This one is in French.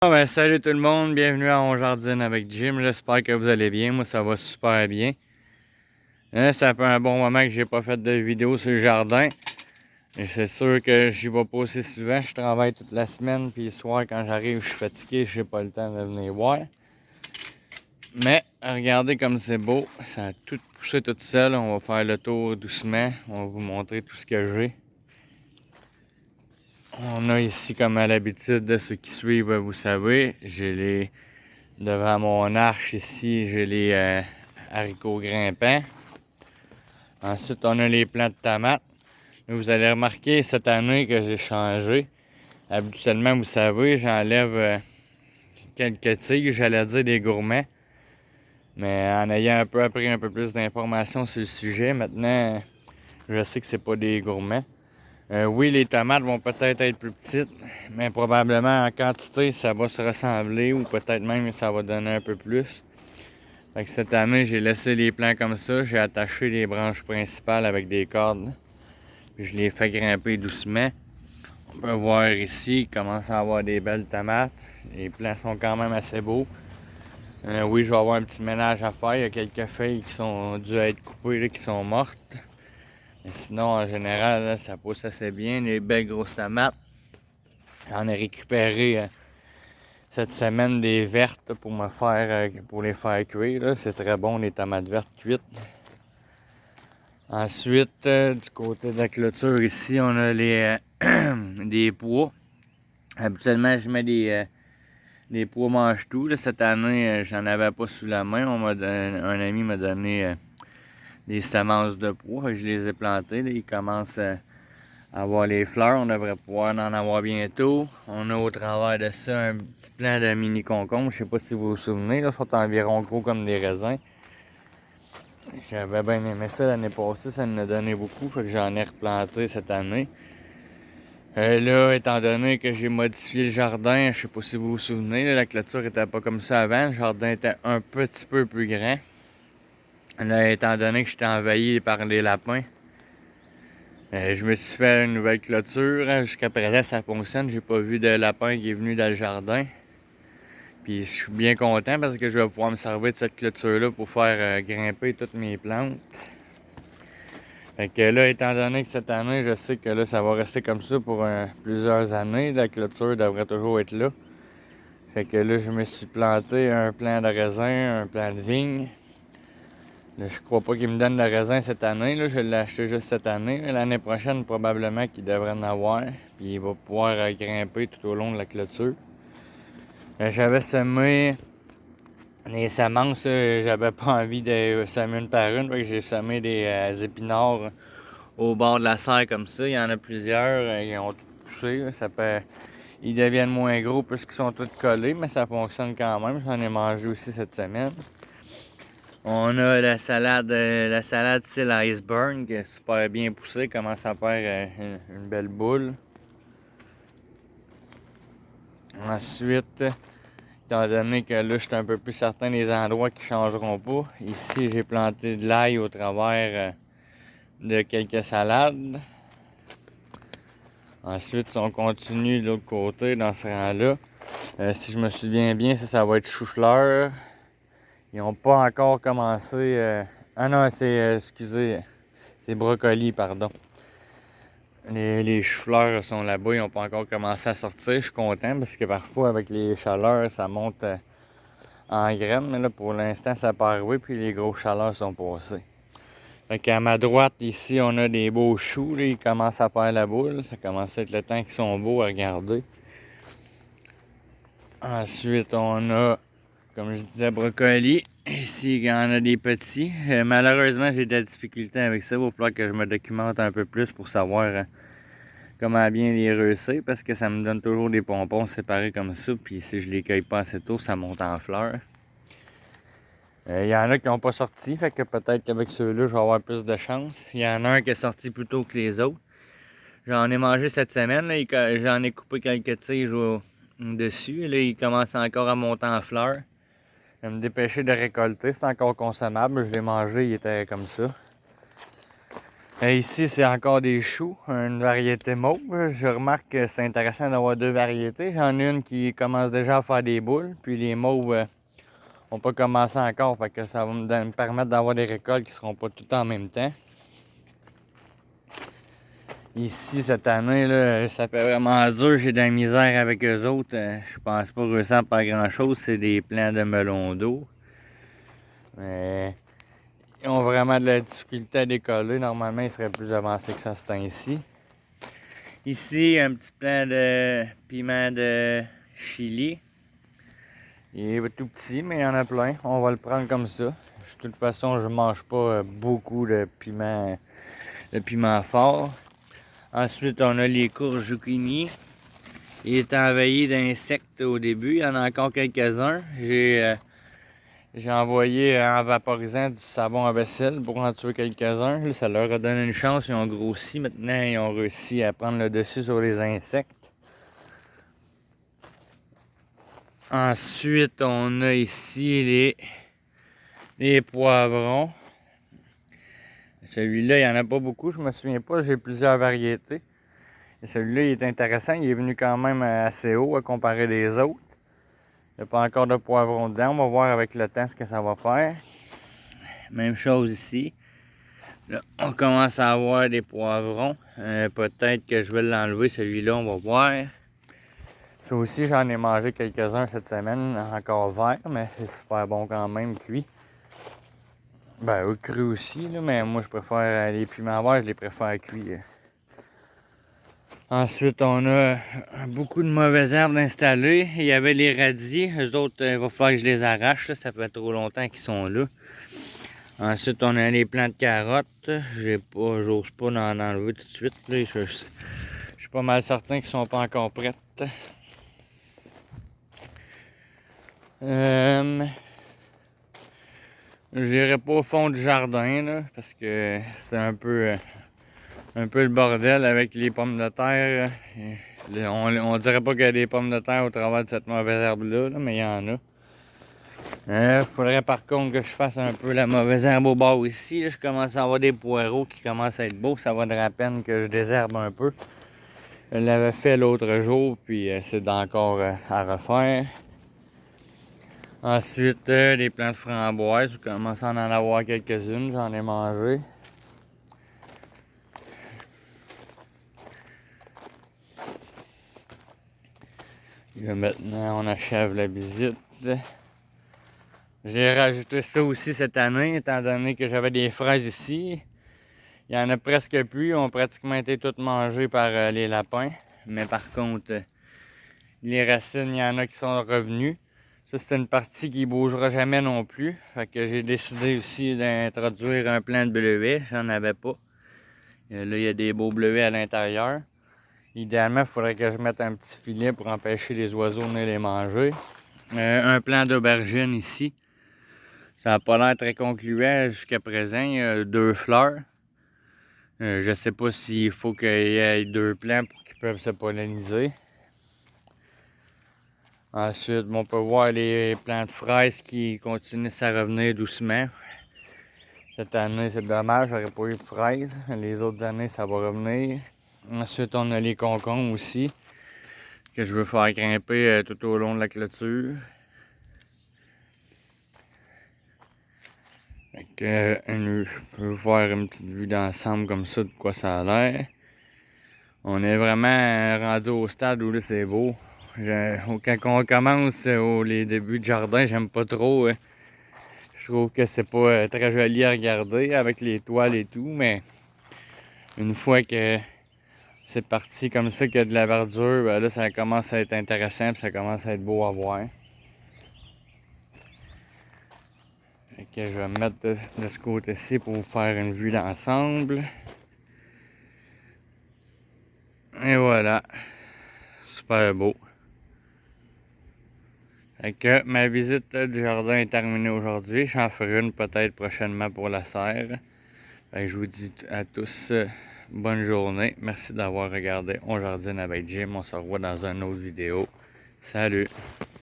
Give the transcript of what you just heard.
Salut tout le monde, bienvenue à On Jardine avec Jim, j'espère que vous allez bien, moi ça va super bien. Ça fait un bon moment que j'ai pas fait de vidéo sur le jardin. Et c'est sûr que j'y vais pas aussi souvent, je travaille toute la semaine, puis le soir quand j'arrive je suis fatigué, j'ai pas le temps de venir voir. Mais regardez comme c'est beau, ça a tout poussé tout seul, on va faire le tour doucement, on va vous montrer tout ce que j'ai. On a ici, comme à l'habitude, de ceux qui suivent, vous savez, j'ai les... Devant mon arche ici, j'ai les haricots grimpants. Ensuite, on a les plants de tomates. Là, vous allez remarquer cette année que j'ai changé. Habituellement, vous savez, j'enlève quelques tiges, j'allais dire des gourmets. Mais en ayant un peu appris un peu plus d'informations sur le sujet, maintenant, je sais que c'est pas des gourmets. Oui, les tomates vont peut-être être plus petites, mais probablement en quantité, ça va se ressembler ou peut-être même ça va donner un peu plus. Fait que cette année, j'ai laissé les plants comme ça. J'ai attaché les branches principales avec des cordes. Puis je les fais grimper doucement. On peut voir ici, il commence à avoir des belles tomates. Les plants sont quand même assez beaux. Oui, je vais avoir un petit ménage à faire. Il y a quelques feuilles qui sont dues à être coupées, là, qui sont mortes. Mais sinon, en général, là, ça pousse assez bien. Les belles grosses tomates. J'en ai récupéré cette semaine des vertes pour me faire, pour les faire cuire. C'est très bon, les tomates vertes cuites. Ensuite, du côté de la clôture ici, on a les des pois. Habituellement, je mets des pois mange-tout. Cette année, j'en avais pas sous la main. Un ami m'a donné des semences de pois. Je les ai plantées. Là, ils commencent à avoir les fleurs. On devrait pouvoir en avoir bientôt. On a au travers de ça un petit plant de mini concombre. Je sais pas si vous vous souvenez. Là, ils sont environ gros comme des raisins. J'avais bien aimé ça l'année passée, ça nous a donné beaucoup, fait que j'en ai replanté cette année. Là, étant donné que j'ai modifié le jardin, je sais pas si vous vous souvenez, là, la clôture était pas comme ça avant, le jardin était un petit peu plus grand. Là, étant donné que j'étais envahi par les lapins, je me suis fait une nouvelle clôture. Jusqu'à présent, ça fonctionne, j'ai pas vu de lapin qui est venu dans le jardin. Puis je suis bien content parce que je vais pouvoir me servir de cette clôture-là pour faire grimper toutes mes plantes. Fait que là, étant donné que cette année, je sais que là, ça va rester comme ça pour plusieurs années. La clôture devrait toujours être là. Fait que là, je me suis planté un plant de raisin, un plant de vigne. Là, je crois pas qu'il me donne de raisin cette année. Là, je l'ai acheté juste cette année. L'année prochaine, probablement qu'il devrait en avoir. Puis il va pouvoir grimper tout au long de la clôture. J'avais semé les semences, j'avais pas envie de semer une par une. Fait que j'ai semé des épinards au bord de la serre comme ça. Il y en a plusieurs, ils ont tout poussé. Là. Ils deviennent moins gros puisqu'ils sont tous collés, mais ça fonctionne quand même. J'en ai mangé aussi cette semaine. On a la salade style iceberg, qui est super bien poussée, commence à faire une belle boule. Ensuite, étant donné que là, je suis un peu plus certain des endroits qui ne changeront pas, ici, j'ai planté de l'ail au travers de quelques salades. Ensuite, si on continue de l'autre côté, dans ce rang-là, si je me souviens bien, ça va être chou-fleur. Ils n'ont pas encore commencé... Ah non, excusez, c'est brocoli, pardon. Les chou-fleurs sont là-bas, ils n'ont pas encore commencé à sortir. Je suis content parce que parfois, avec les chaleurs, ça monte en graines. Mais là, pour l'instant, ça n'a pas arrivé, puis les grosses chaleurs sont passées. Fait qu'à ma droite, ici, on a des beaux choux. Là, ils commencent à faire la boule. Ça commence à être le temps qu'ils sont beaux à regarder. Ensuite, on a, comme je disais, brocoli. Ici, il y en a des petits. Malheureusement, j'ai de la difficulté avec ça. Il va falloir que je me documente un peu plus pour savoir comment bien les reusser. Parce que ça me donne toujours des pompons séparés comme ça. Puis si je les cueille pas assez tôt, ça monte en fleurs. Il y en a qui n'ont pas sorti, fait que peut-être qu'avec ceux-là, je vais avoir plus de chance. Il y en a un qui est sorti plus tôt que les autres. J'en ai mangé cette semaine, j'en ai coupé quelques tiges dessus. Là, il commence encore à monter en fleurs. Je vais me dépêcher de récolter, c'est encore consommable. Je l'ai mangé, il était comme ça. Et ici, c'est encore des choux, une variété mauve. Je remarque que c'est intéressant d'avoir deux variétés. J'en ai une qui commence déjà à faire des boules, puis les mauves n'ont pas commencé encore, fait que ça va me permettre d'avoir des récoltes qui seront pas tout le temps en même temps. Ici, cette année, là, ça fait vraiment dur. J'ai de la misère avec eux autres. Je pense pas réussir à faire grand-chose. C'est des plants de melon d'eau. Mais ils ont vraiment de la difficulté à décoller. Normalement, ils seraient plus avancés que ça ce temps-ci. Ici, un petit plant de piment de Chili. Il est tout petit, mais il y en a plein. On va le prendre comme ça. De toute façon, je mange pas beaucoup de piment fort. Ensuite, on a les courges zucchini. Il est envahi d'insectes au début. Il y en a encore quelques-uns. J'ai envoyé en vaporisant du savon à vaisselle pour en tuer quelques-uns. Ça leur a donné une chance. Ils ont grossi. Maintenant, ils ont réussi à prendre le dessus sur les insectes. Ensuite, on a ici les poivrons. Celui-là, il n'y en a pas beaucoup. Je me souviens pas. J'ai plusieurs variétés. Et celui-là, il est intéressant. Il est venu quand même assez haut à comparer des autres. Il n'y a pas encore de poivron dedans. On va voir avec le temps ce que ça va faire. Même chose ici. Là, on commence à avoir des poivrons. Peut-être que je vais l'enlever, celui-là, on va voir. Ça aussi, j'en ai mangé quelques-uns cette semaine, encore verts, mais c'est super bon quand même, cuit. Ben, eux crus aussi, là, mais moi, je préfère les piments verts, je les préfère cuits. Ensuite, on a beaucoup de mauvaises herbes installées. Il y avait les radis. Eux autres, il va falloir que je les arrache. Là. Ça fait trop longtemps qu'ils sont là. Ensuite, on a les plants de carottes. J'ose pas en enlever tout de suite. Là. Je suis pas mal certain qu'ils sont pas encore prêtes. J'irai pas au fond du jardin là, parce que c'est un peu le bordel avec les pommes de terre. On dirait pas qu'il y a des pommes de terre au travers de cette mauvaise herbe-là, mais il y en a. Faudrait par contre que je fasse un peu la mauvaise herbe au bord ici. Là, je commence à avoir des poireaux qui commencent à être beaux. Ça vaudrait la peine que je désherbe un peu. Je l'avais fait l'autre jour, puis c'est encore à refaire. Ensuite, les plants de framboises. Je commence à en avoir quelques-unes. J'en ai mangé. Et là, maintenant, on achève la visite. J'ai rajouté ça aussi cette année, étant donné que j'avais des fraises ici. Il y en a presque plus, ils ont pratiquement été toutes mangées par les lapins. Mais par contre, les racines, il y en a qui sont revenues. Ça, c'est une partie qui ne bougera jamais non plus. Fait que j'ai décidé aussi d'introduire un plant de bleuets. J'en avais pas. Et là, il y a des beaux bleuets à l'intérieur. Idéalement, il faudrait que je mette un petit filet pour empêcher les oiseaux de venir les manger. Un plant d'aubergine ici. Ça n'a pas l'air très concluant jusqu'à présent. Il y a 2 fleurs. Je sais pas s'il faut qu'il y ait 2 plants pour qu'ils peuvent se polliniser. Ensuite, on peut voir les plants de fraises qui continuent à revenir doucement. Cette année, c'est dommage, j'aurais pas eu de fraises. Les autres années, ça va revenir. Ensuite, on a les concombres aussi, que je veux faire grimper tout au long de la clôture. Fait que, je peux voir une petite vue d'ensemble comme ça de quoi ça a l'air. On est vraiment rendu au stade où là c'est beau. Quand on commence les débuts de jardin, j'aime pas trop. Je trouve que c'est pas très joli à regarder avec les toiles et tout, mais une fois que c'est parti comme ça, qu'il y a de la verdure, ben là ça commence à être intéressant et ça commence à être beau à voir. Fait que je vais me mettre de ce côté-ci pour vous faire une vue d'ensemble. Et voilà. Super beau. Fait que ma visite du jardin est terminée aujourd'hui. J'en ferai une peut-être prochainement pour la serre. Fait que je vous dis à tous bonne journée. Merci d'avoir regardé On Jardine avec Jim. On se revoit dans une autre vidéo. Salut!